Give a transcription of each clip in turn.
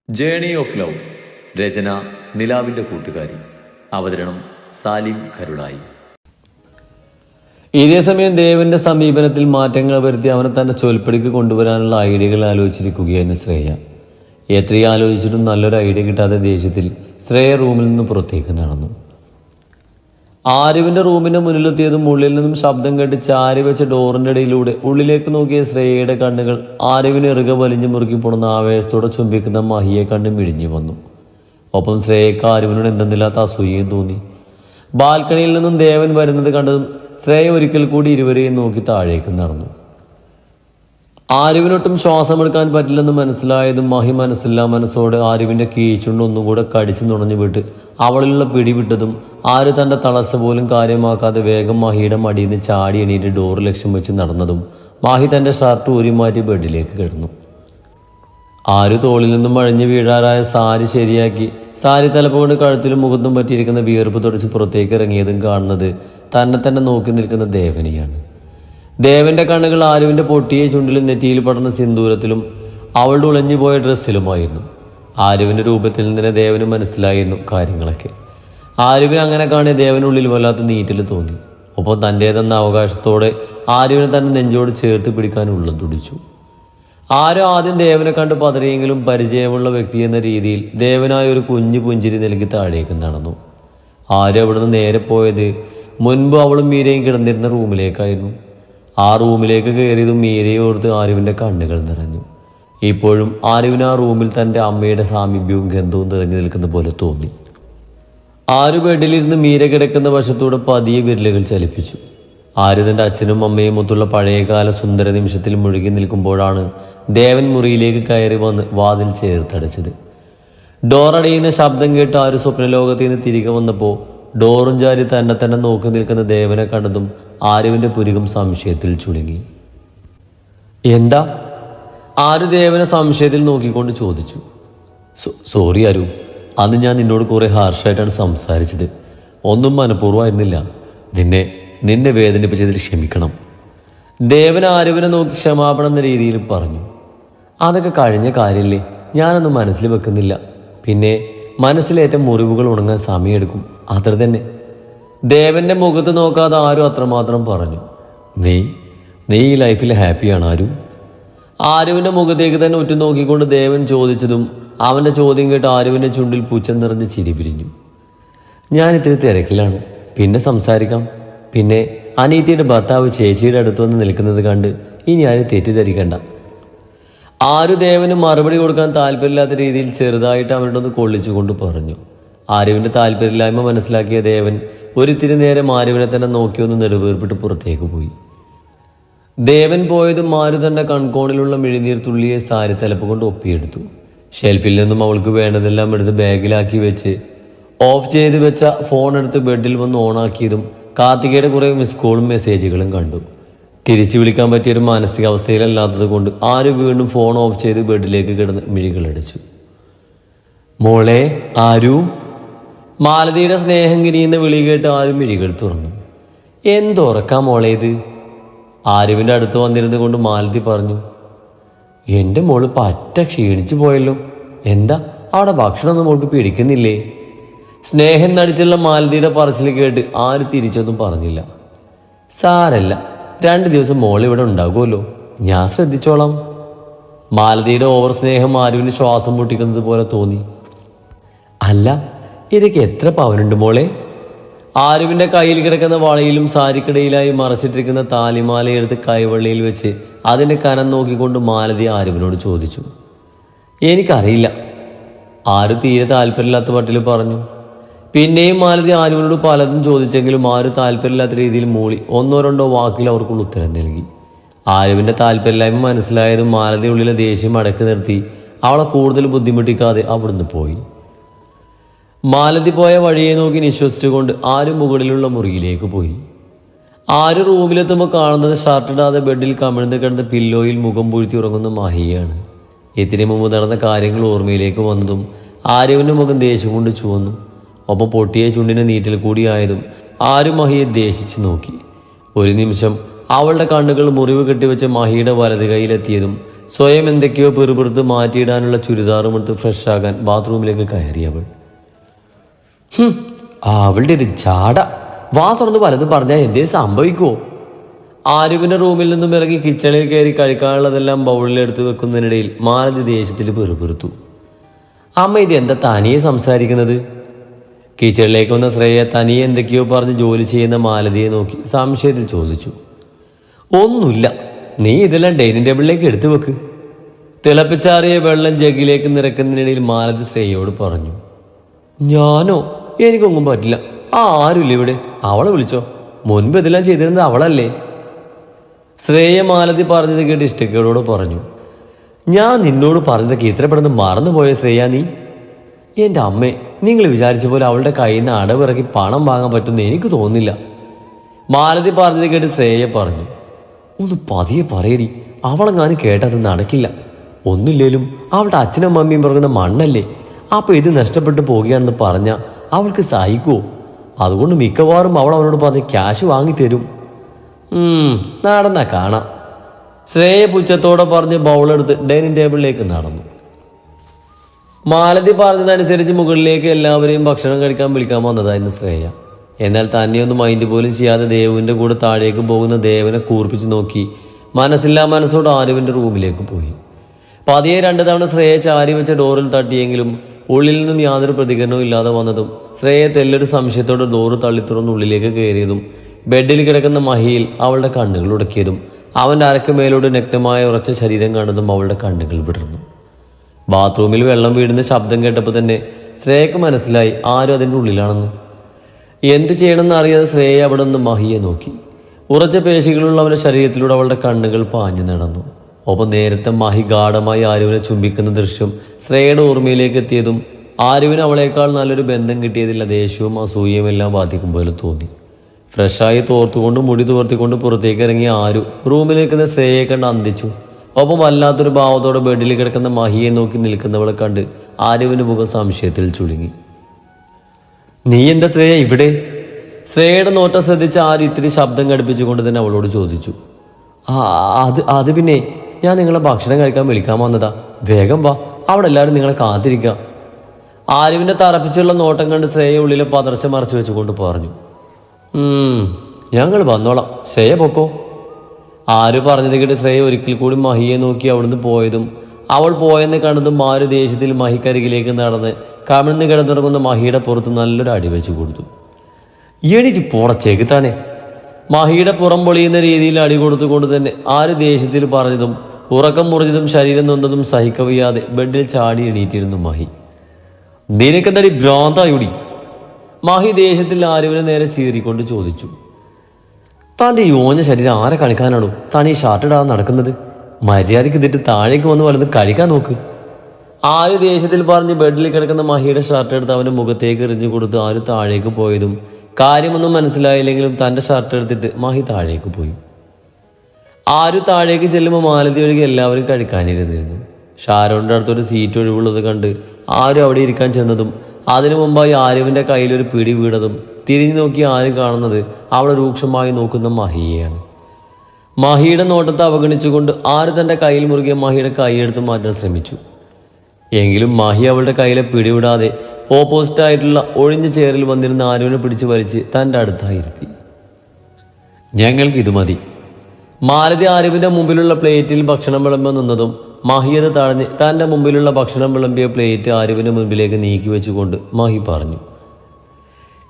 Journey of love. രചന നിലാവിൻ്റെ കൂട്ടുകാരി. അവതരണം സാലിം കരുളായി. ഇതേസമയം ദേവന്റെ സമീപനത്തിൽ മാറ്റങ്ങൾ വരുത്തി അവനെ തന്റെ ചൊൽപ്പടിക്ക് കൊണ്ടുവരാനുള്ള ഐഡിയകൾ ആലോചിച്ചിരിക്കുകയായിരുന്നു ശ്രേയ. എത്രയും ആലോചിച്ചിട്ടും നല്ലൊരു ഐഡിയ കിട്ടാത്ത ദേഷ്യത്തിൽ ശ്രേയ റൂമിൽ നിന്ന് പുറത്തേക്ക് നടന്നു. ആരിവിന്റെ റൂമിന്റെ മുന്നിലെത്തിയതും ഉള്ളിൽ നിന്നും ശബ്ദം കേട്ട് ചാരി വെച്ച ഡോറിന്റെ ഇടയിലൂടെ ഉള്ളിലേക്ക് നോക്കിയ ശ്രേയയുടെ കണ്ണുകൾ ആരിവിനെ ഇറുകെ വലിഞ്ഞു മുറുക്കി പോണുന്ന ആവേശത്തോടെ ചുംബിക്കുന്ന മഹിയെ കണ്ട് മിഴിഞ്ഞു വന്നു. ഒപ്പം ശ്രേയക്ക് ആരിവിനോട് എന്തെന്നില്ലാത്ത അസൂയയും തോന്നി. ബാൽക്കണിയിൽ നിന്നും ദേവൻ വരുന്നത് കണ്ടതും ശ്രേയ ഒരിക്കൽ കൂടി ഇരുവരെയും നോക്കി താഴേക്ക് നടന്നു. ആരിവിനൊട്ടും ശ്വാസമെടുക്കാൻ പറ്റില്ലെന്ന് മനസ്സിലായതും മഹി മനസ്സില്ലാ മനസ്സോടെ ആരിവിന്റെ കീച്ചുണ്ട് ഒന്നും കൂടെ കടിച്ചു നുണഞ്ഞു വിട്ട് അവളിലുള്ള പിടിവിട്ടതും ആര് തന്റെ തളർച്ച പോലും കാര്യമാക്കാതെ വേഗം മഹിയുടെ മടിയിൽ നിന്ന് ചാടി എണീറ്റ് ഡോർ ലക്ഷ്യം വെച്ച് നടന്നതും മാഹി തന്റെ ഷർട്ട് ഊരി മാറ്റി ബെഡിലേക്ക് കിടന്നു. ആര് തോളിൽ നിന്നും അഴിഞ്ഞു വീഴാറായ സാരി ശരിയാക്കി സാരി തലപ്പുകൊണ്ട് കഴുത്തിലും മുഖത്തും പറ്റിയിരിക്കുന്ന വിയർപ്പ് തുടച്ച് പുറത്തേക്ക് ഇറങ്ങിയതും കാണുന്നത് തന്നെ നോക്കി നിൽക്കുന്ന ദേവനെയാണ്. ദേവന്റെ കണ്ണുകൾ ആരുവിന്റെ പൊട്ടിയ ചുണ്ടിലും നെറ്റിയിൽ പടർന്ന സിന്ദൂരത്തിലും അവളുടെ ഉളഞ്ഞുപോയ ഡ്രസ്സിലുമായിരുന്നു. ആരുവിന്റെ രൂപത്തിൽ നിന്ന് ദേവന് മനസ്സിലായിരുന്നു കാര്യങ്ങളൊക്കെ. ആരുവിനെ അങ്ങനെ കാണിയ ദേവനുള്ളിൽ വല്ലാത്ത നീറ്റൽ തോന്നി. ഒപ്പം തൻ്റേതെന്ന അവകാശത്തോടെ ആരുവിനെ തന്നെ നെഞ്ചോട് ചേർത്ത് പിടിക്കാൻ ഉള്ളം തുടിച്ചു. ആരോ ആദ്യം ദേവനെ കണ്ട് പതറിയെങ്കിലും പരിചയമുള്ള വ്യക്തി എന്ന രീതിയിൽ ദേവനായ ഒരു കുഞ്ഞു പുഞ്ചിരി നൽകി താഴേക്ക് നടന്നു. ആരും അവിടുന്ന് നേരെ പോയത് മുൻപ് അവളും മീരയും കിടന്നിരുന്ന റൂമിലേക്കായിരുന്നു. ആ റൂമിലേക്ക് കയറിയതും മീരയെ ഓർത്ത് ആരുവിൻ്റെ കണ്ണുകൾ നിറഞ്ഞു. ഇപ്പോഴും ആരുവിന് ആ റൂമിൽ തൻ്റെ അമ്മയുടെ സാമീപ്യവും ഗന്ധവും നിറഞ്ഞു നിൽക്കുന്ന പോലെ തോന്നി. ആരു ബെഡിലിരുന്ന് മീര കിടക്കുന്ന വശത്തൂടെ പതിയെ വിരലുകൾ ചലിപ്പിച്ചു. ആരു തൻ്റെ അച്ഛനും അമ്മയും ഒത്തുള്ള പഴയകാല സുന്ദര നിമിഷത്തിൽ മുഴുകി നിൽക്കുമ്പോഴാണ് ദേവൻ മുറിയിലേക്ക് കയറി വന്ന് വാതിൽ ചേർത്തടച്ചത്. ഡോറടയുന്ന ശബ്ദം കേട്ട് ആരു സ്വപ്നലോകത്തിൽ നിന്ന് തിരികെ വന്നപ്പോൾ ഡോറും ചാരി തന്നെ നോക്കി നിൽക്കുന്ന ദേവനെ കണ്ടതും ആരുവിന്റെ പുരുകം സംശയത്തിൽ ചുളുങ്ങി. എന്താ? ആരു ദേവനെ സംശയത്തിൽ നോക്കിക്കൊണ്ട് ചോദിച്ചു. സോറി ആരു, അന്ന് ഞാൻ നിന്നോട് കുറെ ഹാർഷായിട്ടാണ് സംസാരിച്ചത്. ഒന്നും മനഃപൂർവ്വമായിരുന്നില്ല. നിന്നെ വേദനിപ്പിച്ചതിൽ ക്ഷമിക്കണം. ദേവൻ ആരുവിനെ നോക്കി ക്ഷമാപണം എന്ന രീതിയിൽ പറഞ്ഞു. അതൊക്കെ കഴിഞ്ഞ കാര്യമില്ലേ, ഞാനൊന്നും മനസ്സിൽ വെക്കുന്നില്ല. പിന്നെ മനസ്സിലേറ്റ മുറിവുകൾ ഉണങ്ങാൻ സമയമെടുക്കും, അത്ര തന്നെ. ദേവന്റെ മുഖത്ത് നോക്കാതെ ആരും അത്രമാത്രം പറഞ്ഞു. നീ ഈ ലൈഫിൽ ഹാപ്പിയാണ് ആരു? ആരുവിന്റെ മുഖത്തേക്ക് തന്നെ ഉറ്റുനോക്കിക്കൊണ്ട് ദേവൻ ചോദിച്ചതും അവന്റെ ചോദ്യം കേട്ട് ആരുവിന്റെ ചുണ്ടിൽ പുച്ഛം നിറഞ്ഞ് ചിരി പിരിഞ്ഞു. ഞാൻ ഇത്തിരി തിരക്കിലാണ്, പിന്നെ സംസാരിക്കാം. പിന്നെ അനീതിയുടെ ഭർത്താവ് ചേച്ചിയുടെ അടുത്ത് വന്ന് നിൽക്കുന്നത് കണ്ട് ഇനി ആരും തെറ്റിദ്ധരിക്കണ്ട. ആരു ദേവന് മറുപടി കൊടുക്കാൻ താല്പര്യമില്ലാത്ത രീതിയിൽ ചെറുതായിട്ട് അവനോടൊന്ന് കൊള്ളിച്ചുകൊണ്ട് പറഞ്ഞു. ആരുവിന്റെ താല്പര്യമില്ലായ്മ മനസ്സിലാക്കിയ ദേവൻ ഒരിത്തിരി നേരം ആരുവിനെ തന്നെ നോക്കിയൊന്ന് നെടുവേർപ്പിട്ട് പുറത്തേക്ക് പോയി. ദേവൻ പോയതും ആരു തന്റെ കൺകോണിലുള്ള മിഴിനീർ തുള്ളിയെ സാരി തലപ്പ് കൊണ്ട് ഒപ്പിയെടുത്തു. ഷെൽഫിൽ നിന്നും അവൾക്ക് വേണ്ടതെല്ലാം എടുത്ത് ബാഗിലാക്കി വെച്ച് ഓഫ് ചെയ്ത് വെച്ച ഫോൺ എടുത്ത് ബെഡിൽ വന്ന് ഓണാക്കിയതും കാർത്തികയുടെ കുറേ മിസ് കോളും മെസ്സേജുകളും കണ്ടു. തിരിച്ചു വിളിക്കാൻ പറ്റിയൊരു മാനസികാവസ്ഥയിലല്ലാത്തത് കൊണ്ട് ആര് വീണ്ടും ഫോൺ ഓഫ് ചെയ്ത് ബെഡിലേക്ക് കിടന്ന് മിഴികളടിച്ചു. മോളെ ആരു? മാലതിയുടെ സ്നേഹം കിരിയുന്ന വിളി കേട്ട് ആരും മിഴികൾ തുറന്നു. എന്തുറക്കാം മോളെ ഇത്? ആരുവിൻ്റെ അടുത്ത് വന്നിരുന്നു കൊണ്ട് മാലതി പറഞ്ഞു. എൻ്റെ മോള് പറ്റ ക്ഷീണിച്ചു പോയല്ലോ. എന്താ അവിടെ ഭക്ഷണമൊന്നും മോൾക്ക് പിടിക്കുന്നില്ലേ? സ്നേഹം നടിച്ചുള്ള മാലതിയുടെ പറച്ചിൽ കേട്ട് ആര് തിരിച്ചൊന്നും പറഞ്ഞില്ല. സാരല്ല, 2 ദിവസം മോൾ ഇവിടെ ഉണ്ടാകുമല്ലോ, ഞാൻ ശ്രദ്ധിച്ചോളാം. മാലതിയുടെ ഓവർ സ്നേഹം ആരുവിന് ശ്വാസം മുട്ടിക്കുന്നത് പോലെ തോന്നി. അല്ല, ഇതൊക്കെ എത്ര പവനുണ്ട് മോളെ? ആരുവിന്റെ കയ്യിൽ കിടക്കുന്ന വളയിലും സാരിക്കിടയിലായി മറച്ചിട്ടിരിക്കുന്ന താലിമാലയെടുത്ത് കൈവള്ളിയിൽ വെച്ച് അതിന്റെ കനം നോക്കിക്കൊണ്ട് മാലതി ആരുവിനോട് ചോദിച്ചു. എനിക്കറിയില്ല, ആരു തീരെ താല്പര്യമില്ലാത്ത മട്ടിൽ പറഞ്ഞു. പിന്നെയും മാലതി ആരുവിനോട് പലതും ചോദിച്ചെങ്കിലും ആരും താല്പര്യമില്ലാത്ത രീതിയിൽ മൂളി 1-2 വാക്കിൽ അവർക്കുള്ള ഉത്തരം നൽകി. ആരുവിന്റെ താല്പര്യമില്ലായ്മ മനസ്സിലായതും മാലതി ഉള്ളിലെ ദേഷ്യം അടക്കി നിർത്തി അവളെ കൂടുതൽ ബുദ്ധിമുട്ടിക്കാതെ അവിടുന്ന് പോയി. മാലതി പോയ വഴിയെ നോക്കി നിശ്വസിച്ചുകൊണ്ട് ആര് മുകളിലുള്ള മുറിയിലേക്ക് പോയി. ആര് റൂമിലെത്തുമ്പോൾ കാണുന്നത് ഷർട്ടിടാതെ ബെഡിൽ കമിഴ്ന്ന് കിടന്ന് പില്ലോയിൽ മുഖം പൂഴ്ത്തി ഉറങ്ങുന്ന മഹിയാണ്. ഇതിനു മുമ്പ് നടന്ന കാര്യങ്ങൾ ഓർമ്മയിലേക്ക് വന്നതും ആര്യവിൻ്റെ മുഖം ദേഷ്യം കൊണ്ട് ചുവന്നു. ഒപ്പം പൊട്ടിയ ചുണ്ടിന് നീറ്റിൽ കൂടിയായതും ആരും മഹിയെ ദേഷിച്ചു നോക്കി. ഒരു നിമിഷം അവളുടെ കണ്ണുകൾ മുറിവ് കെട്ടിവെച്ച മഹിയുടെ വലത് കൈയിലെത്തിയതും സ്വയം എന്തൊക്കെയോ പെറുപെറുത്ത് മാറ്റിയിടാനുള്ള ചുരിദാറും എടുത്ത് ഫ്രഷ് ആകാൻ ബാത്റൂമിലേക്ക് കയറി അവൾ. അവളുടെ ഒരു ജാട, വാ തുറന്ന് പലതും പറഞ്ഞാൽ എന്തേ സംഭവിക്കുമോ? ആരുവിൻ്റെ റൂമിൽ നിന്നും ഇറങ്ങി കിച്ചണിൽ കയറി കഴിക്കാനുള്ളതെല്ലാം ബൗളിലെടുത്ത് വെക്കുന്നതിനിടയിൽ മാലതി ദേഷ്യത്തിൽ പെറുപെറുത്തു. അമ്മ ഇത് എന്താ തനിയെ സംസാരിക്കുന്നത്? കിച്ചണിലേക്ക് വന്ന ശ്രേയ തനിയെ എന്തൊക്കെയോ പറഞ്ഞ് ജോലി ചെയ്യുന്ന മാലതിയെ നോക്കി സംശയത്തിൽ ചോദിച്ചു. ഒന്നുമില്ല, നീ ഇതെല്ലാം ഡൈനിങ് ടേബിളിലേക്ക് എടുത്തു വെക്ക്. തിളപ്പിച്ചാറിയ വെള്ളം ജഗ്ഗിലേക്ക് നിറക്കുന്നതിനിടയിൽ മാലതി ശ്രേയയോട് പറഞ്ഞു. ഞാനോ? എനിക്കൊന്നും പറ്റില്ല. ആരുമില്ല ഇവിടെ, അവളെ വിളിച്ചോ. മുൻപ് ഇതെല്ലാം ചെയ്തിരുന്നത് അവളല്ലേ? ശ്രേയ മാലതി പറഞ്ഞത് കേട്ട് ഇഷ്ടക്കേടോട് പറഞ്ഞു. ഞാൻ നിന്നോട് പറഞ്ഞതൊക്കെ ഇത്ര പെട്ടെന്ന് മറന്നുപോയ ശ്രേയ നീ? എൻ്റെ അമ്മേ, നിങ്ങൾ വിചാരിച്ച പോലെ അവളുടെ കയ്യിൽ നിന്ന് അടവിറക്കി പണം വാങ്ങാൻ പറ്റുമെന്ന് എനിക്ക് തോന്നുന്നില്ല. മാലതി പറഞ്ഞത് കേട്ട് ശ്രേയ പറഞ്ഞു. ഒന്ന് പതിയെ പറയടി, അവളെങ്ങാനും കേട്ടത് നടക്കില്ല. ഒന്നില്ലേലും അവളുടെ അച്ഛനും മമ്മിയും പറയുന്ന മണ്ണല്ലേ. അപ്പോൾ ഇത് നഷ്ടപ്പെട്ടു പോകുകയാണെന്ന് പറഞ്ഞാൽ അവൾക്ക് സഹിക്കുമോ? അതുകൊണ്ട് മിക്കവാറും അവൾ അവനോട് പറഞ്ഞ് ക്യാഷ് വാങ്ങിത്തരും. നടന്നാ കാണാം. ശ്രേയ പുച്ഛത്തോടെ പറഞ്ഞ് ബൗളെടുത്ത് ഡൈനിങ് ടേബിളിലേക്ക് നടന്നു. മാലതി പറഞ്ഞതനുസരിച്ച് മുകളിലേക്ക് എല്ലാവരെയും ഭക്ഷണം കഴിക്കാൻ വിളിക്കാൻ വന്നതായിരുന്നു ശ്രേയ. എന്നാൽ തന്നെയൊന്നും മൈൻഡ് പോലും ചെയ്യാതെ ദേവുവിൻ്റെ കൂടെ താഴേക്ക് പോകുന്ന ദേവനെ കൂർപ്പിച്ച് നോക്കി മനസ്സില്ലാ മനസ്സോട് ആരുവിൻ്റെ റൂമിലേക്ക് പോയി. പതിയെ 2 തവണ ശ്രേയ ചാരി വെച്ച ഡോറിൽ തട്ടിയെങ്കിലും ഉള്ളിൽ നിന്നും യാതൊരു പ്രതികരണവും ഇല്ലാതെ വന്നതും ശ്രേയ തെല്ലൊരു സംശയത്തോടെ ഡോറ് തള്ളിത്തുറന്ന് ഉള്ളിലേക്ക് കയറിയതും ബെഡിൽ കിടക്കുന്ന മഹിയിൽ അവളുടെ കണ്ണുകൾ ഉടക്കിയതും അവൻ്റെ അരക്ക് മേലോട് നഗ്നമായ ഉറച്ച ശരീരം കണ്ടതും അവളുടെ കണ്ണുകൾ വിടർന്നു. ബാത്റൂമിൽ വെള്ളം വീഴുന്ന ശബ്ദം കേട്ടപ്പോൾ തന്നെ ശ്രേയക്ക് മനസ്സിലായി ആരും അതിൻ്റെ ഉള്ളിലാണെന്ന്. എന്ത് ചെയ്യണമെന്ന് അറിയാതെ ശ്രേയ അവിടെ നിന്ന് മഹിയെ നോക്കി. ഉറച്ച പേശികളുള്ള അവൻ്റെ ശരീരത്തിലൂടെ അവളുടെ കണ്ണുകൾ പാഞ്ഞു നടന്നു. ഒപ്പം നേരത്തെ മഹി ഗാഠമായി ആരുവിനെ ചുംബിക്കുന്ന ദൃശ്യം ശ്രേയയുടെ ഓർമ്മയിലേക്ക് എത്തിയതും ആരുവിന് അവളേക്കാൾ നല്ലൊരു ബന്ധം കിട്ടിയതില്ല ദേഷ്യവും അസൂയയും എല്ലാം ബാധിക്കും പോലെ തോന്നി. ഫ്രഷായി തോർത്തുകൊണ്ട് മുടി തോർത്തിക്കൊണ്ട് പുറത്തേക്ക് ഇറങ്ങിയ ആരു റൂമിലേക്കുന്ന ശ്രേയയെ കണ്ട് അന്തിച്ചു. ഒപ്പം വല്ലാത്തൊരു ഭാവത്തോടെ ബെഡിൽ കിടക്കുന്ന മഹിയെ നോക്കി നിൽക്കുന്നവളെ കണ്ട് ആരുവിൻ്റെ മുഖം സംശയത്തിൽ ചുളുങ്ങി. നീ എന്താ ശ്രേയ ഇവിടെ? ശ്രേയയുടെ നോട്ടം ശ്രദ്ധിച്ച് ആര് ഇത്തിരി ശബ്ദം ഘടിപ്പിച്ചുകൊണ്ട് തന്നെ അവളോട് ചോദിച്ചു. അത് പിന്നെ ഞാൻ നിങ്ങളെ ഭക്ഷണം കഴിക്കാൻ വിളിക്കാൻ വന്നതാ. വേഗം വാ, അവിടെ എല്ലാവരും നിങ്ങളെ കാത്തിരിക്കുക. ആരുവിൻ്റെ തറപ്പിച്ചുള്ള നോട്ടം കണ്ട് ശ്രേയ ഉള്ളിലെ പതർച്ച മറച്ചു വെച്ചുകൊണ്ട് പറഞ്ഞു. ഞങ്ങൾ വന്നോളാം, ശ്രേയ പൊക്കോ. ആര് പറഞ്ഞത് കേട്ട് ശ്രേയ ഒരിക്കൽ കൂടി മഹിയെ നോക്കി അവിടുന്ന് പോയതും അവൾ പോയെന്ന് കണ്ടതും ആര് ദേഷ്യത്തിൽ മഹിക്കരികിലേക്ക് നടന്ന് കമിഴ്ന്ന് കിടന്നുറങ്ങുന്ന മഹിയുടെ പുറത്ത് നല്ലൊരു അടി വെച്ച് കൊടുത്തു. എണീറ്റ് പുറച്ചേക്ക് തന്നെ. മഹിയുടെ പുറം പൊളിയുന്ന രീതിയിൽ അടി കൊടുത്തുകൊണ്ട് തന്നെ ആര് ദേഷ്യത്തിൽ പറഞ്ഞതും ഉറക്കം മുറിഞ്ഞതും ശരീരം നൊന്നതും സഹിക്കവയ്യാതെ ബെഡിൽ ചാടി എണീറ്റിരുന്നു മഹി. നിനക്കെന്താടി ഭ്രാന്തായുടി? മഹി ദേഷ്യത്തിൽ ആരുവിനെ നേരെ ചീറിക്കൊണ്ട് ചോദിച്ചു. താൻ്റെ ഈ ഓഞ്ഞ ശരീരം ആരെ കാണിക്കാനാണോ താൻ ഈ ഷർട്ട് ഇടാതെ നടക്കുന്നത്? മര്യാദയ്ക്ക് ഇതിട്ട് താഴേക്ക് വന്ന് വലുത് കഴിക്കാൻ നോക്ക്. ആര് ദേഷ്യത്തിൽ പറഞ്ഞ് ബെഡിൽ കിടക്കുന്ന മഹിയുടെ ഷർട്ട് എടുത്ത് അവൻ്റെ മുഖത്തേക്ക് എറിഞ്ഞു കൊടുത്ത് ആര് താഴേക്ക് പോയതും കാര്യമൊന്നും മനസ്സിലായില്ലെങ്കിലും തൻ്റെ ഷർട്ട് എടുത്തിട്ട് മഹി താഴേക്ക് പോയി. ആര് താഴേക്ക് ചെല്ലുമ്പോൾ മാലതി ഒഴികെ എല്ലാവരും കഴിക്കാനിരുന്നിരുന്നു. ഷാരോണിൻ്റെ അടുത്തൊരു സീറ്റ് ഒഴിവുള്ളത് കണ്ട് ആരും അവിടെ ഇരിക്കാൻ ചെന്നതും അതിനു മുമ്പായി ആരുവിൻ്റെ കയ്യിലൊരു പിടി വീണതും തിരിഞ്ഞു നോക്കി ആരും കാണുന്നത് അവളെ രൂക്ഷമായി നോക്കുന്ന മഹിയെയാണ്. മഹിയുടെ നോട്ടത്തെ അവഗണിച്ചുകൊണ്ട് ആര് തൻ്റെ കയ്യിൽ മുറുകിയ മഹിയുടെ കൈയെടുത്ത് മാറ്റാൻ ശ്രമിച്ചു. എങ്കിലും മഹി അവളുടെ കയ്യിലെ പിടിവിടാതെ ഓപ്പോസിറ്റായിട്ടുള്ള ഒഴിഞ്ഞ ചെയറിൽ വന്നിരുന്ന ആരുവിനെ പിടിച്ചു വലിച്ച് തൻ്റെ അടുത്തായിരുത്തി. ഞങ്ങൾക്കിത് മതി. മാലതി ആരുവിൻ്റെ മുമ്പിലുള്ള പ്ലേറ്റിൽ ഭക്ഷണം വിളമ്പ നിന്നതും മഹിയത് തടഞ്ഞ് തൻ്റെ മുമ്പിലുള്ള ഭക്ഷണം വിളമ്പിയ പ്ലേറ്റ് ആരുവിൻ്റെ മുമ്പിലേക്ക് നീക്കി വെച്ചുകൊണ്ട് മഹി പറഞ്ഞു.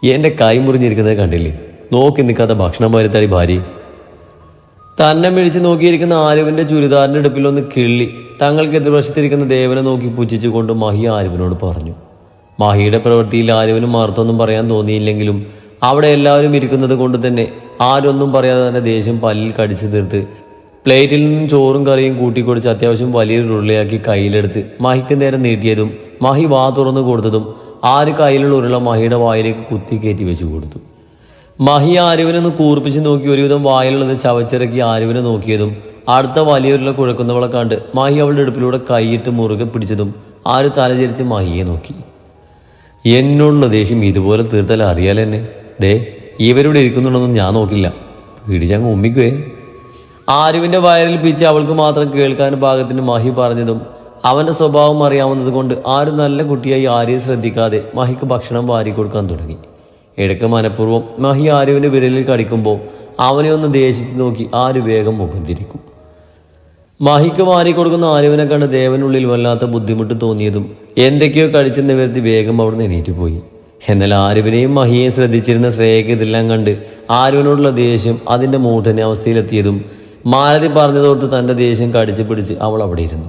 എൻ്റെ കൈ മുറിഞ്ഞിരിക്കുന്നത് കണ്ടില്ലേ? നോക്കി നിൽക്കാത്ത ഭക്ഷണം വരുത്താടി ഭാര്യ. തന്നെ മിഴിച്ച് നോക്കിയിരിക്കുന്ന ആരുവിൻ്റെ ചുരിദാറിൻ്റെ ഇടുപ്പിലൊന്ന് കിള്ളി തങ്ങൾക്ക് എതിർവശത്തിരിക്കുന്ന ദേവനെ നോക്കി പുച്ഛിച്ചുകൊണ്ട് മഹി ആരുവിനോട് പറഞ്ഞു. മഹിയുടെ പ്രവൃത്തിയിൽ ആരുവിനും മറുത്തൊന്നും പറയാൻ തോന്നിയില്ലെങ്കിലും അവിടെ എല്ലാവരും ഇരിക്കുന്നത് കൊണ്ട് തന്നെ ആരൊന്നും പറയാതെ തന്നെ ദേഷ്യം പല്ലിൽ കടിച്ചു തീർത്ത് പ്ലേറ്റിൽ നിന്നും ചോറും കറിയും കൂട്ടിക്കൊടിച്ച് അത്യാവശ്യം വലിയൊരു ഉരുളയാക്കി കയ്യിലെടുത്ത് മഹിക്ക് നേരെ നീട്ടിയതും മഹി വാ തുറന്നു കൊടുത്തതും ആര് കയ്യിലുള്ള ഉരുള മഹിയുടെ വായിലേക്ക് കുത്തി കയറ്റി വെച്ച് കൊടുത്തു. മഹി ആരുവിനൊന്ന് കൂർപ്പിച്ച് നോക്കി ഒരുവിധം വായിലുള്ളത് ചവച്ചിറക്കി ആരുവിനെ നോക്കിയതും അടുത്ത വലിയൊരുള്ള കുഴക്കുന്നവളെ കണ്ട് മഹി അവളുടെ അടുപ്പിലൂടെ കൈയിട്ട് മുറുകെ പിടിച്ചതും ആര് തലചരിച്ച് മഹിയെ നോക്കി. എന്നോടുള്ള ദേഷ്യം ഇതുപോലെ തീർത്താൽ അറിയാലെന്നെ. ദേ ഇവരിവിടെ ഇരിക്കുന്നുണ്ടെന്നും ഞാൻ നോക്കില്ല, പിടിച്ചങ്ങ് ഉമ്മിക്കുവേ. ആരുവിന്റെ വയറിൽ പിച്ച് അവൾക്ക് മാത്രം കേൾക്കാൻ പാകത്തിന് മഹി പറഞ്ഞതും അവന്റെ സ്വഭാവം അറിയാവുന്നത് കൊണ്ട് ആരും നല്ല കുട്ടിയായി ആരെയും ശ്രദ്ധിക്കാതെ മഹിക്ക് ഭക്ഷണം വാരി കൊടുക്കാൻ തുടങ്ങി. ഇടയ്ക്ക് മനഃപൂർവ്വം മഹി ആരുവിന്റെ വിരലിൽ കടിക്കുമ്പോൾ അവനെ ഒന്ന് ദേഷിച്ച് നോക്കി ആര് വേഗം മുഖം തിരിക്കും. മഹിക്ക് വാരി കൊടുക്കുന്ന ആരുവിനെ കണ്ട് ദേവനുള്ളിൽ വല്ലാത്ത ബുദ്ധിമുട്ട് തോന്നിയതും എന്തൊക്കെയോ കഴിച്ചു നിവർത്തി വേഗം അവിടെ നിന്ന് എണീറ്റ് പോയി. എന്നാൽ ആരുവിനെയും മഹിയെയും ശ്രദ്ധിച്ചിരുന്ന ശ്രേയക്ക് ഇതെല്ലാം കണ്ട് ആരുവിനോടുള്ള ദേഷ്യം അതിന്റെ മൂർധന്യ അവസ്ഥയിലെത്തിയതും മാലതി പറഞ്ഞതോർത്ത് തന്റെ ദേഷ്യം കടിച്ചു പിടിച്ച് അവൾ അവിടെ ഇരുന്നു.